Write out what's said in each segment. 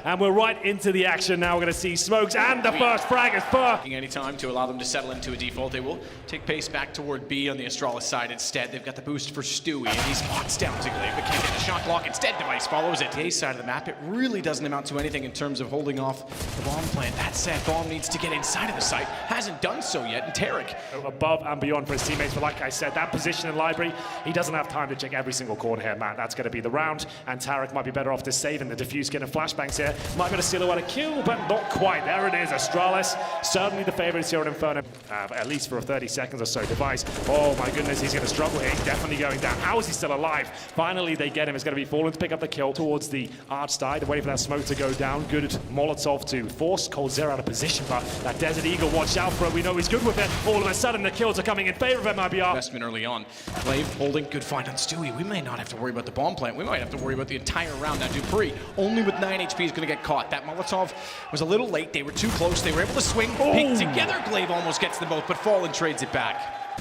and we're right into the action now. We're going to see smokes and the first frag is Fur. Any time to allow them to settle into a default. They will take pace back toward B on the Astralis side instead. They've got the boost for Stewie, and he's boxed down to Glaive, but can't get the shot block. Instead, Device follows it. A side of the map, it really doesn't amount to anything in terms of holding off the bomb plant. That said, Bomb needs to get inside of the site. Hasn't done so yet, and TARIK above and beyond for his teammates, but like I said, that position in Library, he doesn't have time to check every single corner here, Matt. That's going to be the round, and TARIK might be better off to saving the diffuse, getting flashbangs here. Might be able to silhouette a kill, but not quite. There it is, Astralis, certainly the favorites here at Inferno, at least for 30 seconds or so. Device, oh my goodness, he's going to struggle here. He's definitely going down. How is he still alive? Finally, they get him. It's going to be Fallen to pick up the kill towards the arch side. They're waiting for that smoke to go down. Good Molotov to force coldzera out of position, but that Desert Eagle, watch out for it. We know he's good with it. All of a sudden, the kills are coming in favor of MIBR. Investment early on. Glaive holding, good find on Stewie. We may not have to worry about the bomb plant. We might have to worry about the entire round. Now, Dupree, only with 9 HP, is going to get caught. That Molotov was a little late. They were too close. They were able to swing, peek together. Glaive almost gets them both, but Fallen trades it back.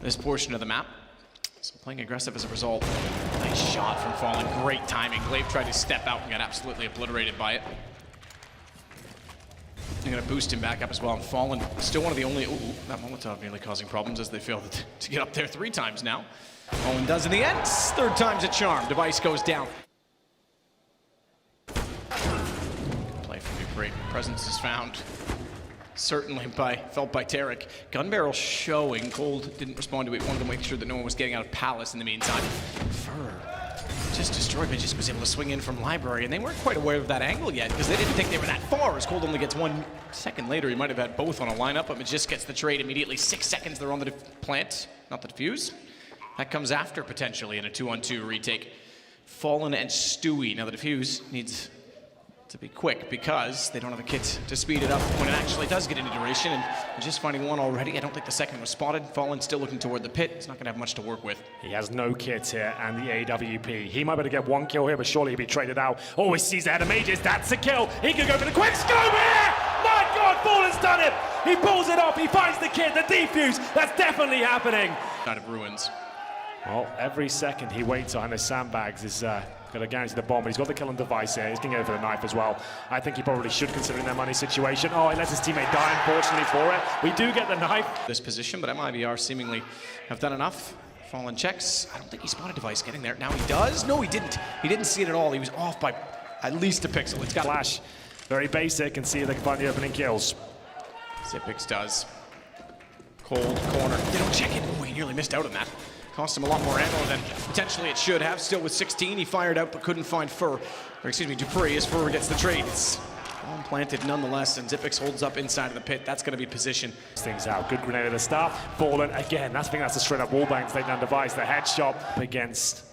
This portion of the map. So playing aggressive as a result. Nice shot from Fallen. Great timing. Glaive tried to step out and got absolutely obliterated by it. They're going to boost him back up as well. And Fallen, still one of the only... Ooh, that Molotov nearly causing problems as they failed to get up there 3 times now. Fallen does in the end. 3rd time's a charm. Device goes down. Play from Dupree. Presence is found. Certainly felt by TARIK. Gun barrel showing. Cold didn't respond to it. Wanted to make sure that no one was getting out of Palace in the meantime. Fur just destroyed, but just was able to swing in from Library, and they weren't quite aware of that angle yet because they didn't think they were that far. As Cold only gets 1 second later, he might have had both on a lineup, but just gets the trade immediately. 6 seconds, they're on the plant, not the defuse. That comes after potentially in a 2-on-2 retake. Fallen and Stewie. Now the defuse needs to be quick because they don't have a kit to speed it up when it actually does get into duration, and just finding one already. I don't think the second was spotted. Fallen still looking toward the pit. He's not going to have much to work with. He has no kits here, and the AWP. He might be able to get 1 kill here, but surely he'll be traded out. Oh, he sees ahead of Mages. That's a kill. He can go for the quick scope here! My God, Fallen's done it! He pulls it off. He finds the kit, the defuse. That's definitely happening. Out of ruins. Well, every second he waits on his sandbags is going to guarantee the bomb, but he's got the kill on Device here. He's going to go for the knife as well. I think he probably should, considering their money situation. Oh, he lets his teammate die, unfortunately, for it. We do get the knife. This position, but MIBR seemingly have done enough. Fallen checks. I don't think he spotted Device getting there. Now he does. No, he didn't. He didn't see it at all. He was off by at least a pixel. It's got Flash. Very basic, and see if they can find the opening kills. Xyp9x does. Cold corner. They don't check it. Oh, he nearly missed out on that. Cost him a lot more ammo than potentially it should have. Still with 16, he fired out but couldn't find Fur. Or excuse me, Dupree, as Fur gets the trade. It's bomb planted nonetheless, and Xyp9x holds up inside of the pit. That's going to be position. Things out. Good grenade at the start. Fallen again. I think that's a straight up wallbang to take down Device. The headshot against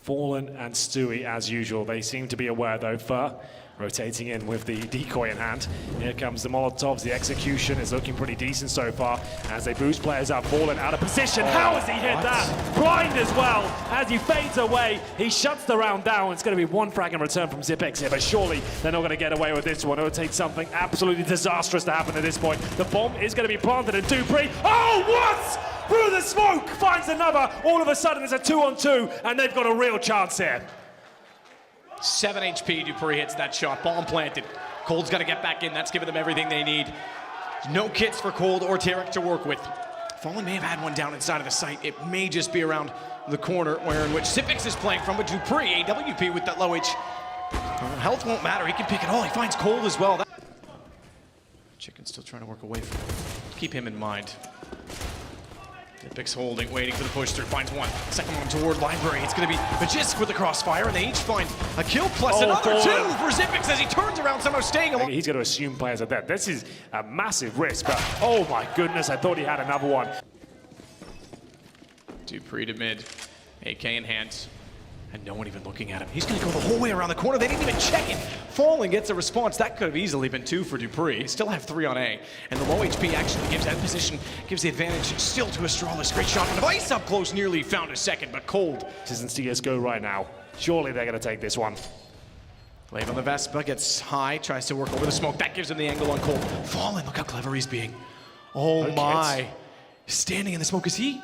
Fallen and Stewie as usual. They seem to be aware though. Fur rotating in with the decoy in hand. Here comes the Molotovs. The execution is looking pretty decent so far as they boost players up. Fallen out of position. How has he hit that? Blind as well. As he fades away, he shuts the round down. It's going to be 1 frag in return from Xyp9x here, but surely they're not going to get away with this one. It would take something absolutely disastrous to happen at this point. The bomb is going to be planted in Dupree. Oh, what? Through the smoke, finds another. All of a sudden, it's a 2-on-2, and they've got a real chance here. 7 HP, Dupree hits that shot. Bomb planted. Cold's got to get back in. That's giving them everything they need. No kits for Cold or TARIK to work with. Fallen may have had one down inside of the site. It may just be around the corner where in which Xyp9x is playing from, but Dupree, AWP with that low H. Health won't matter. He can pick it all. He finds Cold as well. Chicken's still trying to work away from him. Keep him in mind. Xyp9x holding, waiting for the push through, finds one. Second one toward Library. It's going to be Magisk with the crossfire, and they each find a kill plus another 2 for Xyp9x as he turns around, somehow staying alive. He's going to assume players are dead. This is a massive risk, but oh my goodness, I thought he had another one. Dupree to mid, AK in hand, and no one even looking at him. He's going to go the whole way around the corner. They didn't even check it. Fallen gets a response. That could have easily been 2 for Dupree. Still have 3 on A, and the low HP actually gives that position, gives the advantage still to Astralis. Great shot from Device up close, nearly found a second, but Cold. This isn't CSGO right now. Surely they're going to take this one. Glaive on the Vespa, gets high, tries to work over the smoke. That gives him the angle on Cold. Fallen, look how clever he's being. Oh my. Standing in the smoke, is he?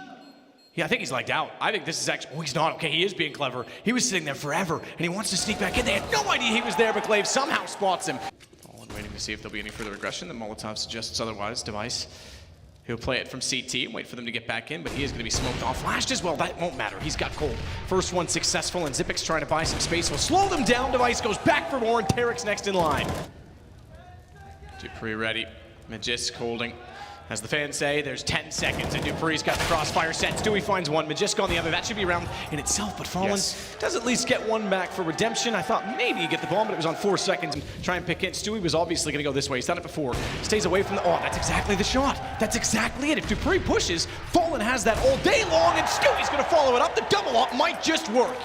Yeah, I think he's lagged out. I think this is actually... Oh, he's not. Okay, he is being clever. He was sitting there forever, and he wants to sneak back in. They had no idea he was there, but Glaive somehow spots him. Fallen waiting to see if there'll be any further aggression. The Molotov suggests otherwise. Device, he'll play it from CT and wait for them to get back in, but he is going to be smoked off. Flashed as well. That won't matter. He's got cold. First one successful, and Zipix trying to buy some space will slow them down. Device goes back for more, and TARIK's next in line. Dupree ready. Magisk holding. As the fans say, there's 10 seconds, and Dupree's got the crossfire set. Stewie finds one, Magisk on the other. That should be a round in itself, but Fallen does at least get one back for redemption. I thought maybe he'd get the bomb, but it was on 4 seconds and try and pick it. Stewie was obviously going to go this way. He's done it before. Stays away from the... Oh, that's exactly the shot. That's exactly it. If Dupree pushes, Fallen has that all day long, and Stewie's going to follow it up. The double up might just work.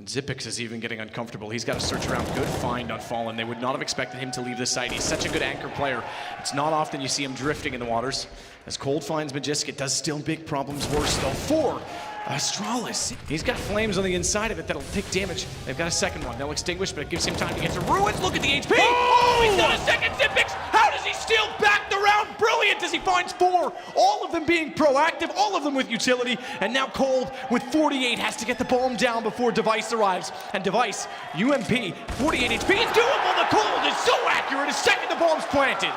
Zipix is even getting uncomfortable. He's got to search around. Good find on Fallen. They would not have expected him to leave the site. He's such a good anchor player. It's not often you see him drifting in the waters. As Cold finds Magisk, it does still make problems worse, though. For Astralis. He's got flames on the inside of it that'll take damage. They've got a second one. They'll extinguish, but it gives him time to get to Ruins. Look at the HP. Oh, he's got a second Zipix. How does he steal back the round? Brilliant as he finds 4. All of them being proactive, all of them with utility. And now Cold with 48 has to get the bomb down before Device arrives. And Device, UMP, 48 HP is doable. The Cold is so accurate. A second the bomb's planted.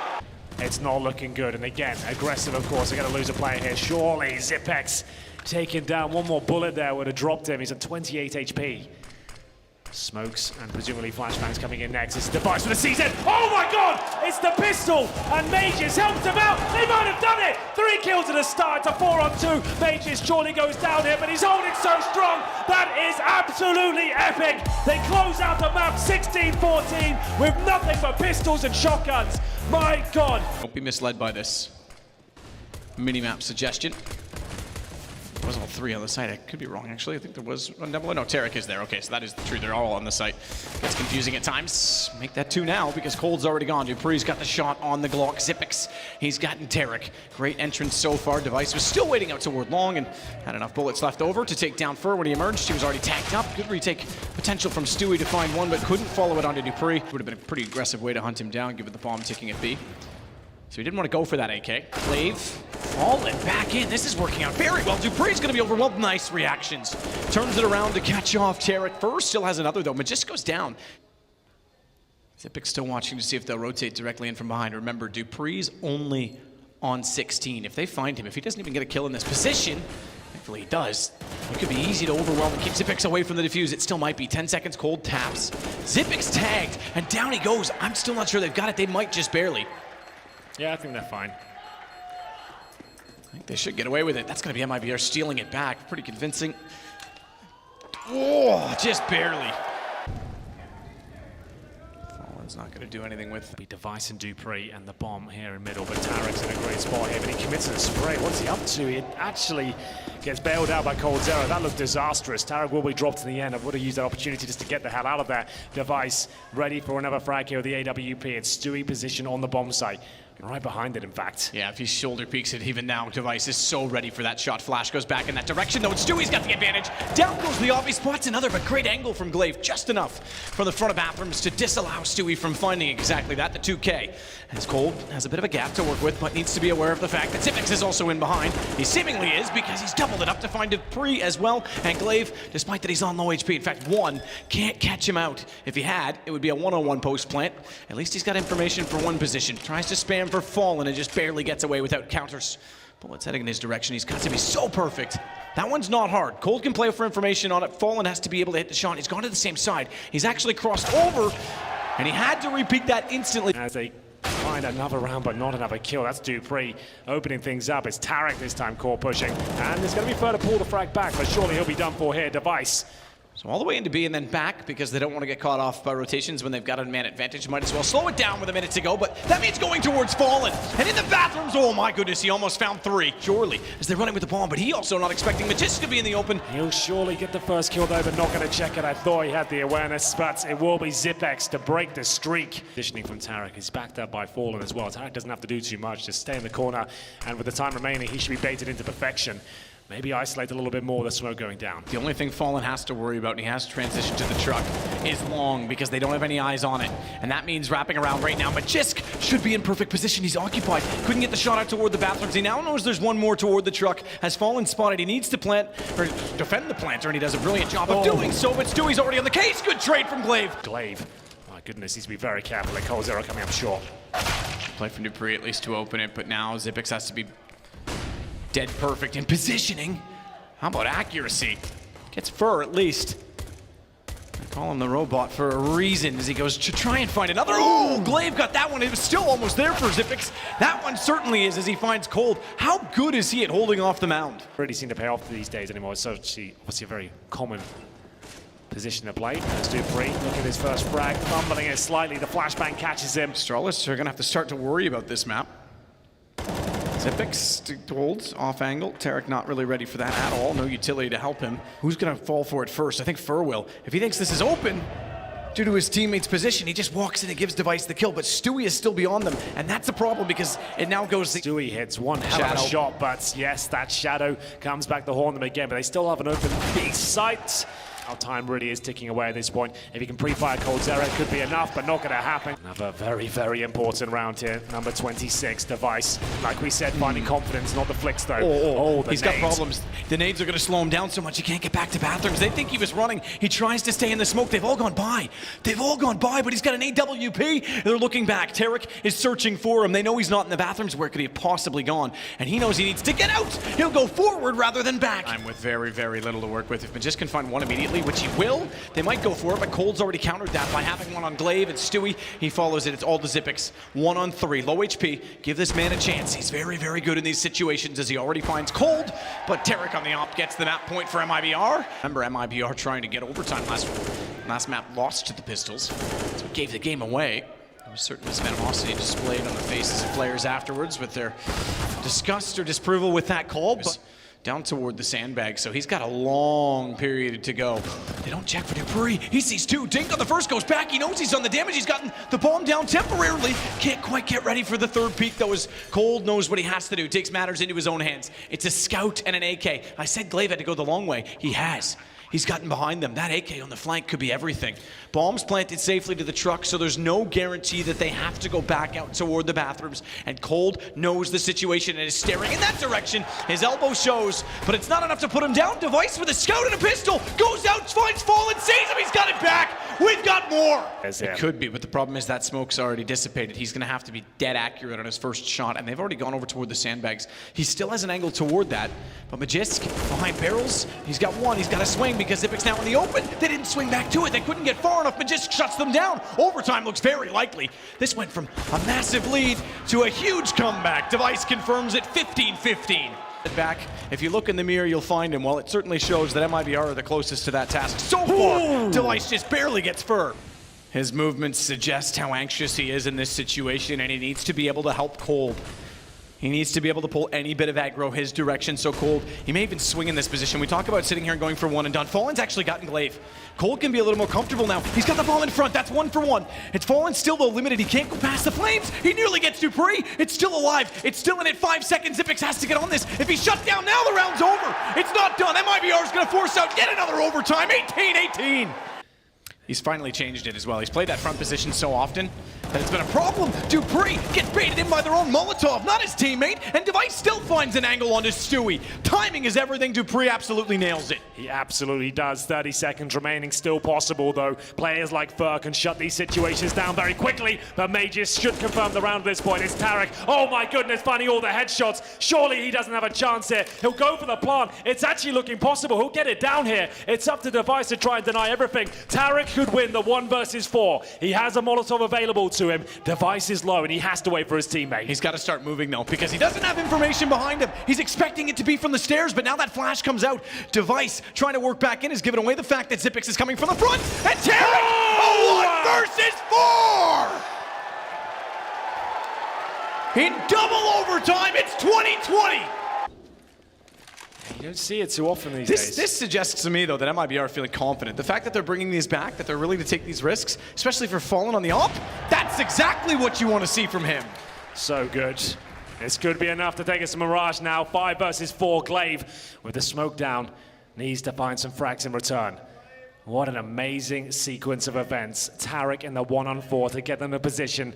It's not looking good, and again, aggressive, of course. They're going to lose a player here. Surely Zipix taken down. One more bullet there would have dropped him. He's at 28 HP. Smokes and presumably flashbangs coming in next. It's the Device with a CZ. Oh my god! It's the pistol! And Mages helps him out! They might have done it! 3 kills at the start. It's a 4-on-2. Mages surely goes down here, but he's holding so strong. That is absolutely epic! They close out the map 16-14 with nothing but pistols and shotguns. My god! Don't be misled by this mini-map suggestion. There was all 3 on the site. I could be wrong, actually. I think there was one down below. No, TARIK is there. Okay, so that is the truth. They're all on the site. It's confusing at times. Make that 2 now because Cold's already gone. Dupree's got the shot on the Glock. Zipix, he's gotten TARIK. Great entrance so far. Device was still waiting out toward long and had enough bullets left over to take down Fur when he emerged. He was already tagged up. Good retake potential from Stewie to find one, but couldn't follow it onto Dupree. Would have been a pretty aggressive way to hunt him down, given the bomb ticking at B. So he didn't want to go for that AK. Glaive, Fallen back in. This is working out very well. Dupree's going to be overwhelmed. Nice reactions. Turns it around to catch off TARIK. First still has another, though. Magisk goes down. Zipix still watching to see if they'll rotate directly in from behind. Remember, Dupree's only on 16. If they find him, if he doesn't even get a kill in this position, thankfully he does, it could be easy to overwhelm and keep Zipix away from the defuse. It still might be. 10 seconds, Cold taps. Zipix tagged, and down he goes. I'm still not sure they've got it. They might just barely. Yeah, I think they're fine. I think they should get away with it. That's going to be MIBR stealing it back. Pretty convincing. Oh, just barely. Fallen's not going to do anything with Be Device and Dupree and the bomb here in middle, but TARIK's in a great spot here, but he commits to the spray. What's he up to? He actually gets bailed out by Cold Zero. That looked disastrous. TARIK will be dropped to the end. I would have used that opportunity just to get the hell out of there. Device ready for another frag here with the AWP. It's Stewie position on the bomb site. Right behind it, in fact. Yeah, if he shoulder peeks it even now, Device is so ready for that shot. Flash goes back in that direction, though. Stewie's got the advantage. Down goes the obvious. Spots another, but great angle from Glaive. Just enough from the front of bathrooms to disallow Stewie from finding exactly that, the 2K. As Cold has a bit of a gap to work with, but needs to be aware of the fact that Zipix is also in behind. He seemingly is, because he's doubled it up to find Dupree as well. And Glaive, despite that he's on low HP, in fact, 1 can't catch him out. If he had, it would be a 1-on-1 post plant. At least he's got information for 1 position. Tries to spam for Fallen and just barely gets away without counters. Bullets heading in his direction. He's got to be so perfect. That one's not hard. Cold can play for information on it. Fallen has to be able to hit the shot. He's gone to the same side. He's actually crossed over, and he had to repeat that instantly. As they find another round, but not another kill. That's Dupree opening things up. It's TARIK this time, core pushing. And there's going to be further pull the frag back, but surely he'll be done for here. Device. So all the way into B and then back because they don't want to get caught off by rotations when they've got a man advantage. Might as well slow it down with a minute to go, but that means going towards Fallen. And in the bathrooms, oh my goodness, he almost found 3. Surely, as they're running with the bomb, but he also not expecting Magisk to be in the open. He'll surely get the first kill though, but not going to check it. I thought he had the awareness, but it will be Zipix to break the streak. Positioning from TARIK is backed up by Fallen as well. TARIK doesn't have to do too much, just stay in the corner, and with the time remaining, he should be baited into perfection. maybe isolate a little bit more the smoke going down. The only thing Fallen has to worry about, and he has to transition to the truck, is long, because they don't have any eyes on it. And that means wrapping around right now. Majisk should be in perfect position. He's occupied. Couldn't get the shot out toward the bathrooms. He now knows there's one more toward the truck. Has Fallen spotted. He needs to plant, or defend the planter, and he does a brilliant job of doing so, but Stewie's already on the case. Good trade from Glaive. Glaive, my goodness, needs to be very careful. Like Cold Zero coming up short. Play from dupreeh at least to open it, but now Xyp9x has to be dead perfect in positioning. How about accuracy? Gets fur at least. I call him the robot for a reason as he goes to try and find another. Oh, Glaive got that one. It was still almost there for Xyp9x. That one certainly is as he finds Cold. How good is he at holding off the mound? Really seem to pay off these days anymore. It's obviously a very common position to play. Let's do dupreeh. Look at his first frag, fumbling it slightly. The flashbang catches him. Astralis are going to have to start to worry about this map. Xyp9x holds off angle. TARIK not really ready for that at all. No utility to help him. Who's going to fall for it first? I think Fur will. If he thinks this is open, due to his teammate's position, he just walks in and gives Device the kill. But Stewie is still beyond them, and that's a problem because it now goes. Stewie hits one hell of a shot, but yes, that shadow comes back to haunt them again. But they still have an open B site. Our time really is ticking away at this point. If he can pre-fire Cold Zero, it could be enough, but not going to happen. Another very, very important round here. Number 26, Device. Like we said, finding confidence, not the flicks though. He's got problems. The nades are going to slow him down so much he can't get back to bathrooms. They think he was running. He tries to stay in the smoke. They've all gone by. They've all gone by, but he's got an AWP. They're looking back. TARIK is searching for him. They know he's not in the bathrooms. Where could he have possibly gone? And he knows he needs to get out. He'll go forward rather than back. I'm with very, very little to work with. If Majisk can find one immediately, which he will, they might go for it, but Cold's already countered that by having one on Glaive and Stewie. He follows it. It's all to Xyp9x. 1 on 3. Low HP. Give this man a chance. He's very, very good in these situations as he already finds Cold, but TARIK on the op gets the map point for MIBR. Remember MIBR trying to get overtime last map, lost to the Pistols, so it gave the game away. There was certainly some animosity displayed on the faces of players afterwards with their disgust or disapproval with that call, but down toward the sandbag, so he's got a long period to go. They don't check for dupreeh. He sees two. Dink on the first, goes back. He knows he's on the damage. He's gotten the bomb down temporarily. Can't quite get ready for the third peak, though, as Cold knows what he has to do. Takes matters into his own hands. It's a scout and an AK. I said Glaive had to go the long way. He has. He's gotten behind them. That AK on the flank could be everything. Bombs planted safely to the truck, so there's no guarantee that they have to go back out toward the bathrooms. And Cold knows the situation and is staring in that direction. His elbow shows, but it's not enough to put him down. Device with a scout and a pistol goes out, finds Fallen, saves him. He's got it back. We've got more. It could be, but the problem is that smoke's already dissipated. He's going to have to be dead accurate on his first shot, and they've already gone over toward the sandbags. He still has an angle toward that, but Majisk behind barrels. He's got one. He's got to swing because Xyp9x now in the open. They didn't swing back to it. They couldn't get far enough. Majisk shuts them down. Overtime looks very likely. This went from a massive lead to a huge comeback. Device confirms it 15-15. Back. If you look in the mirror, you'll find him. Well, it certainly shows that MIBR are the closest to that task so far. Device just barely gets fur. His movements suggest how anxious he is in this situation, and he needs to be able to help Cold. He needs to be able to pull any bit of aggro his direction, so Cold, he may even swing in this position. We talk about sitting here and going for one and done. Fallen's actually gotten Glaive. Cold can be a little more comfortable now. He's got the ball in front. That's 1 for 1. It's Fallen still, though, limited. He can't go past the flames. He nearly gets dupreeh. It's still alive. It's still in it. 5 seconds. Xyp9x has to get on this. If he's shut down now, the round's over. It's not done. MIBR is going to force out yet another overtime. 18-18. He's finally changed it as well. He's played that front position so often that it's been a problem. dupreeh gets baited in by their own Molotov, not his teammate, and Device still finds an angle onto Stewie. Timing is everything. dupreeh absolutely nails it. He absolutely does. 30 seconds remaining, still possible though. Players like Fur can shut these situations down very quickly, but Mages should confirm the round at this point. It's TARIK. Oh my goodness, finding all the headshots. Surely he doesn't have a chance here. He'll go for the plant. It's actually looking possible. He'll get it down here. It's up to Device to try and deny everything. TARIK could win the 1 versus 4. He has a Molotov available to him. Device is low and he has to wait for his teammate. He's got to start moving though, because he doesn't have information behind him. He's expecting it to be from the stairs, but now that flash comes out. Device trying to work back in has given away the fact that Xyp9x is coming from the front, and TARIK, a 1 versus 4! In double overtime, it's 2020! You don't see it too often these days. This suggests to me, though, that MIBR are feeling confident. The fact that they're bringing these back, that they're willing to take these risks, especially for Fallen on the op, that's exactly what you want to see from him. So good. This could be enough to take us to Mirage now. 5 versus 4. Glaive, with the smoke down, needs to find some frags in return. What an amazing sequence of events. TARIK in the 1-on-4 to get them in position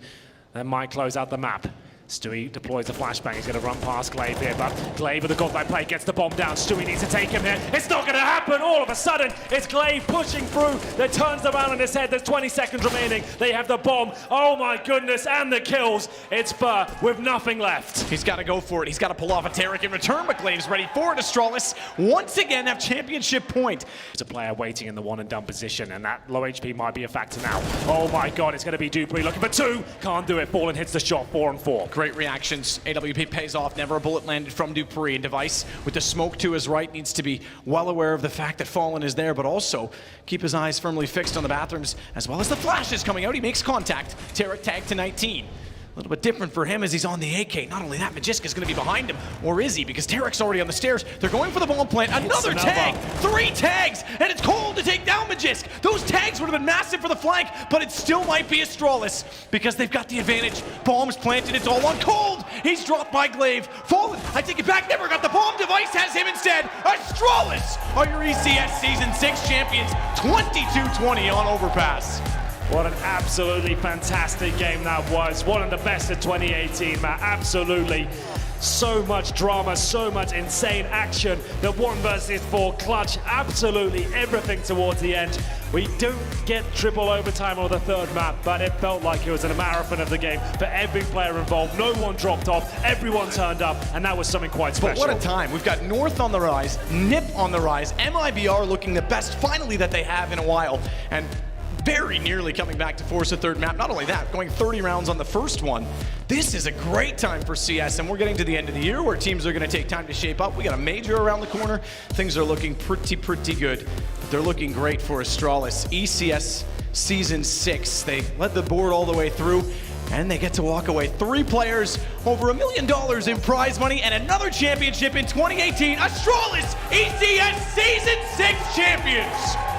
that might close out the map. Stewie deploys the flashbang. He's going to run past Glaive here, but Glaive with the godlike play gets the bomb down. Stewie needs to take him here. It's not going to happen. All of a sudden, it's Glaive pushing through. That turns around on his head. There's 20 seconds remaining. They have the bomb. Oh my goodness, and the kills. It's Fur with nothing left. He's got to go for it. He's got to pull off a TARIK in return, but Glaive's ready for it. Astralis once again have championship point. There's a player waiting in the 1-and-done position, and that low HP might be a factor now. Oh my god, it's going to be Dupree looking for 2. Can't do it. Fallen hits the shot. 4-on-4. Great reactions. AWP pays off. Never a bullet landed from Dupree. And Device, with the smoke to his right, needs to be well aware of the fact that Fallen is there, but also keep his eyes firmly fixed on the bathrooms, as well as the flashes coming out. He makes contact. TARIK tagged to 19. A little bit different for him as he's on the AK. Not only that, Magisk is going to be behind him. Or is he? Because TARIK's already on the stairs. They're going for the bomb plant. Another tag! 3 tags! And it's cold to take down Magisk. Those tags would have been massive for the flank, but it still might be Astralis because they've got the advantage. Bombs planted. It's all on cold. He's dropped by Glaive. Fallen. I take it back. Never got the bomb. Device has him instead. Astralis are your ECS Season 6 champions. 22-20 on Overpass. What an absolutely fantastic game that was. One of the best of 2018, man. Absolutely. So much drama, so much insane action. The 1 versus 4 clutch, absolutely everything towards the end. We don't get triple overtime on the 3rd map, but it felt like it was a marathon of the game for every player involved. No one dropped off, everyone turned up, and that was something quite special. But what a time. We've got North on the rise, NIP on the rise, MIBR looking the best finally that they have in a while, and very nearly coming back to force a 3rd map. Not only that, going 30 rounds on the first one. This is a great time for CS, and we're getting to the end of the year where teams are going to take time to shape up. We got a major around the corner. Things are looking pretty good, but they're looking great for Astralis. ECS Season 6. They led the board all the way through, and they get to walk away. 3 players, over $1 million in prize money, and another championship in 2018. Astralis ECS Season 6 champions!